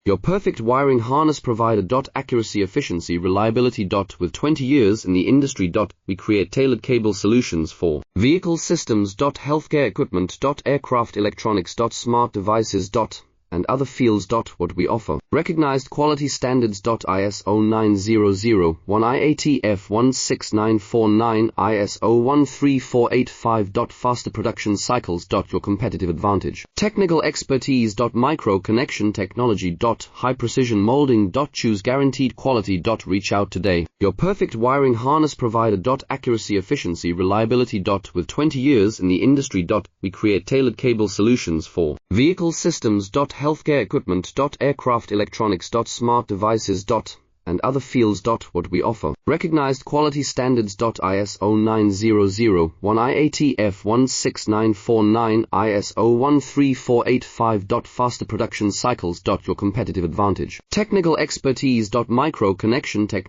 Your perfect wiring harness provider. Accuracy, efficiency, reliability. With 20 years in the industry. We create tailored cable solutions for vehicle systems. Healthcare equipment. Aircraft electronics. Smart devices. And other fields. What we offer. Recognized quality standards. ISO 9001 IATF 16949 ISO 13485. Faster production cycles. Your competitive advantage. Technical expertise. Micro connection technology. High precision molding. Choose guaranteed quality. Reach out today. Your perfect wiring harness provider. Accuracy, efficiency, reliability. With 20 years in the industry. We create tailored cable solutions for vehicle systems. Healthcare equipment. Aircraft electronics. Smart devices. And other fields. What we offer. Recognized quality standards. ISO 9001 IATF 16949 ISO 13485. Faster production cycles. Your competitive advantage. Technical expertise. Micro connection technology.